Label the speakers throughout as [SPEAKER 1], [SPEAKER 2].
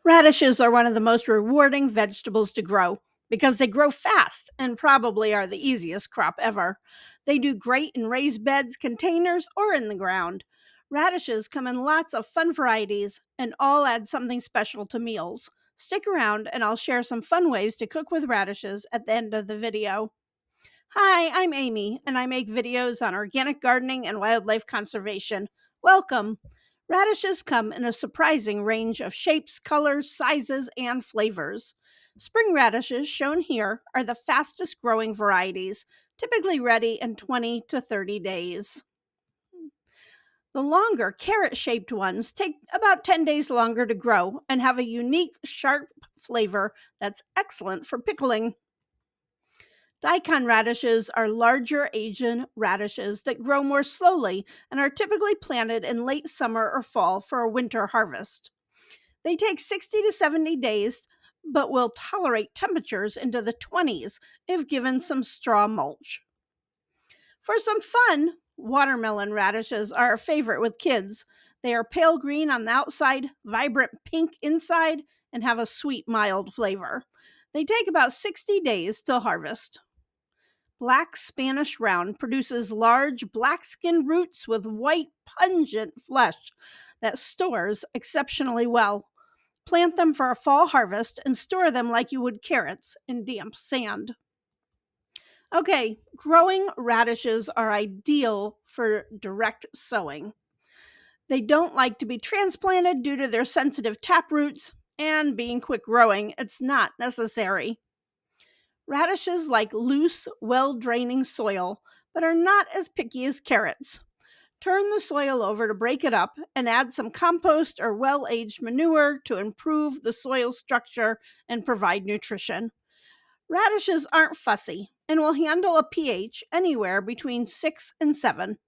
[SPEAKER 1] Radishes are one of the most rewarding vegetables to grow because they grow fast and probably are the easiest crop ever. They do great in raised beds, containers, or in the ground. Radishes come in lots of fun varieties and all add something special to meals. Stick around and I'll share some fun ways to cook with radishes at the end of the video. Hi, I'm Amy, and I make videos on organic gardening and wildlife conservation. Welcome! Radishes come in a surprising range of shapes, colors, sizes, and flavors. Spring radishes, shown here, are the fastest growing varieties, typically ready in 20 to 30 days. The longer carrot shaped ones take about 10 days longer to grow and have a unique, sharp flavor that's excellent for pickling. Daikon radishes are larger Asian radishes that grow more slowly and are typically planted in late summer or fall for a winter harvest. They take 60 to 70 days, but will tolerate temperatures into the 20s if given some straw mulch. For some fun, watermelon radishes are a favorite with kids. They are pale green on the outside, vibrant pink inside, and have a sweet, mild flavor. They take about 60 days to harvest. Black Spanish round produces large black skin roots with white, pungent flesh that stores exceptionally well. Plant them for a fall harvest and store them like you would carrots in damp sand. Okay, growing radishes are ideal for direct sowing. They don't like to be transplanted due to their sensitive tap roots, and being quick growing, it's not necessary. Radishes like loose, well draining soil, but are not as picky as carrots. Turn the soil over to break it up and add some compost or well aged manure to improve the soil structure and provide nutrition. Radishes aren't fussy and will handle a pH anywhere between 6 and 7.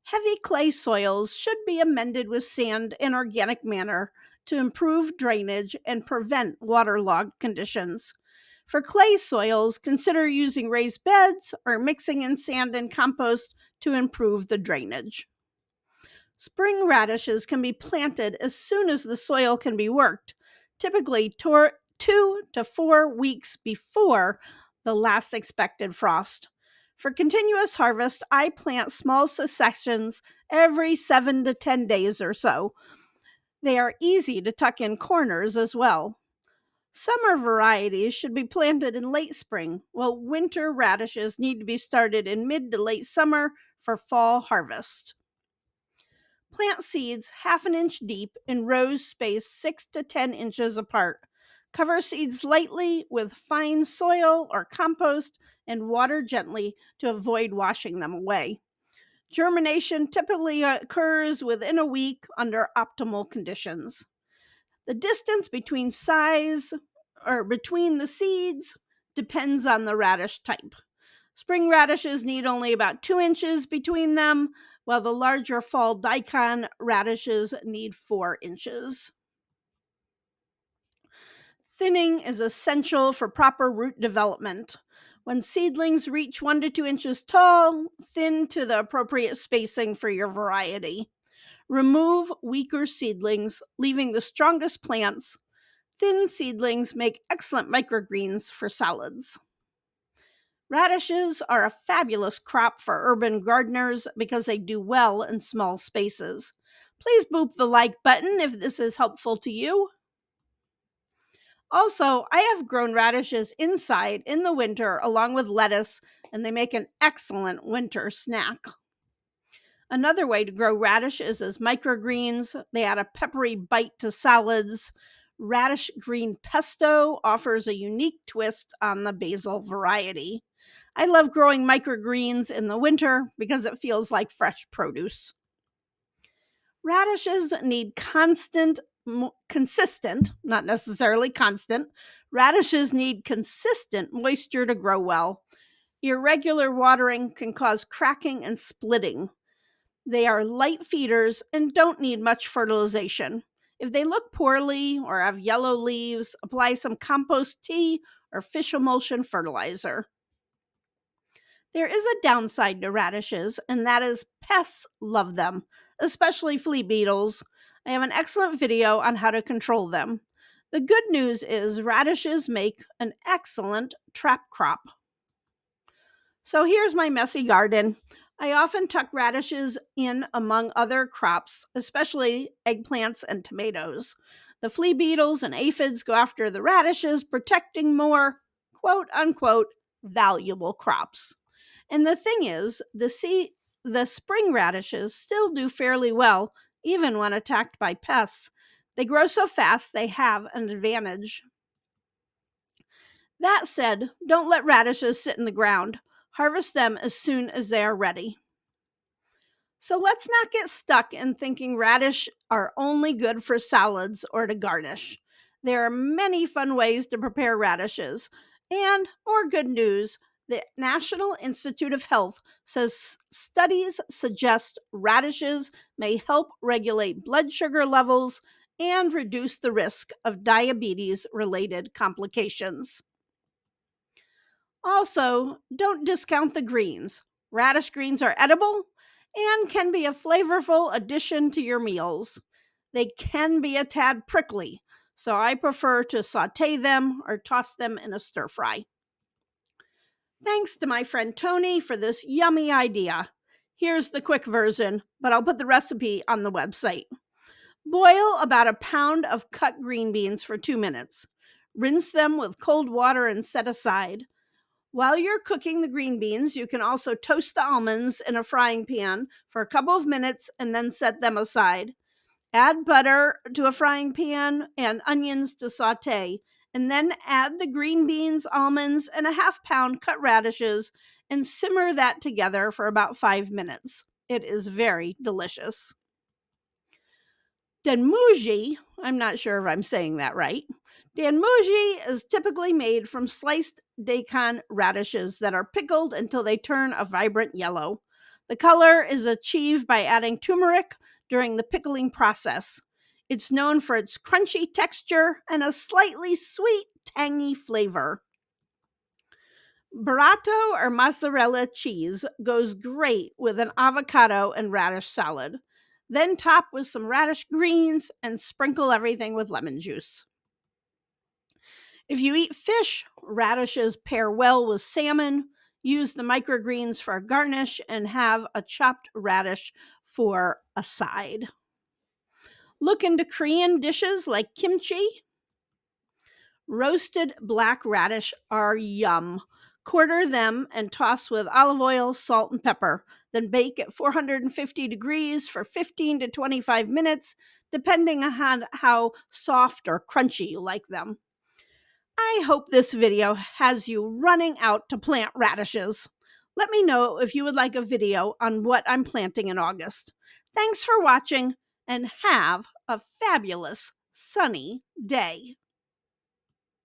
[SPEAKER 1] Heavy clay soils should be amended with sand in organic manner to improve drainage and prevent waterlogged conditions. For clay soils, consider using raised beds or mixing in sand and compost to improve the drainage. Spring radishes can be planted as soon as the soil can be worked, typically 2 to 4 weeks before the last expected frost. For continuous harvest, I plant small successions every 7 to 10 days or so. They are easy to tuck in corners as well. Summer varieties should be planted in late spring, while winter radishes need to be started in mid to late summer for fall harvest. Plant seeds half an inch deep in rows spaced 6 to 10 inches apart. Cover seeds lightly with fine soil or compost and water gently to avoid washing them away. Germination typically occurs within a week under optimal conditions. The distance between between the seeds depends on the radish type. Spring radishes need only about 2 inches between them, while the larger fall daikon radishes need 4 inches. Thinning is essential for proper root development. When seedlings reach 1 to 2 inches tall, thin to the appropriate spacing for your variety. Remove weaker seedlings, leaving the strongest plants. Thin seedlings make excellent microgreens for salads. Radishes are a fabulous crop for urban gardeners because they do well in small spaces. Please boop the like button if this is helpful to you. Also, I have grown radishes inside in the winter along with lettuce, and they make an excellent winter snack. Another way to grow radishes is microgreens. They add a peppery bite to salads. Radish green pesto offers a unique twist on the basil variety. I love growing microgreens in the winter because it feels like fresh produce. Radishes need consistent, not necessarily constant, radishes need consistent moisture to grow well. Irregular watering can cause cracking and splitting. They are light feeders and don't need much fertilization. If they look poorly or have yellow leaves, apply some compost tea or fish emulsion fertilizer. There is a downside to radishes, and that is pests love them, especially flea beetles. I have an excellent video on how to control them. The good news is radishes make an excellent trap crop. So here's my messy garden. I often tuck radishes in among other crops, especially eggplants and tomatoes. The flea beetles and aphids go after the radishes, protecting more quote unquote valuable crops. And the thing is, the spring radishes still do fairly well, even when attacked by pests. They grow so fast they have an advantage. That said, don't let radishes sit in the ground. Harvest them as soon as they are ready. So let's not get stuck in thinking radish are only good for salads or to garnish. There are many fun ways to prepare radishes. And more good news, the National Institute of Health says studies suggest radishes may help regulate blood sugar levels and reduce the risk of diabetes related complications. Also, don't discount the greens. Radish greens are edible and can be a flavorful addition to your meals. They can be a tad prickly, so I prefer to saute them or toss them in a stir fry. Thanks to my friend Tony for this yummy idea. Here's the quick version, but I'll put the recipe on the website. Boil about a pound of cut green beans for 2 minutes. Rinse them with cold water and set aside. While you're cooking the green beans, you can also toast the almonds in a frying pan for a couple of minutes and then set them aside. Add butter to a frying pan and onions to saute, and then add the green beans, almonds, and a half-pound cut radishes and simmer that together for about 5 minutes. It is very delicious. Danmuji, I'm not sure if I'm saying that right. Danmuji is typically made from sliced daikon radishes that are pickled until they turn a vibrant yellow. The color is achieved by adding turmeric during the pickling process. It's known for its crunchy texture and a slightly sweet, tangy flavor. Burrata or mozzarella cheese goes great with an avocado and radish salad. Then top with some radish greens and sprinkle everything with lemon juice. If you eat fish, radishes pair well with salmon. Use the microgreens for a garnish and have a chopped radish for a side. Look into Korean dishes like kimchi. Roasted black radish are yum. Quarter them and toss with olive oil, salt, and pepper. Then bake at 450 degrees for 15 to 25 minutes, depending on how soft or crunchy you like them. I hope this video has you running out to plant radishes. Let me know if you would like a video on what I'm planting in August. Thanks for watching and have a fabulous sunny day.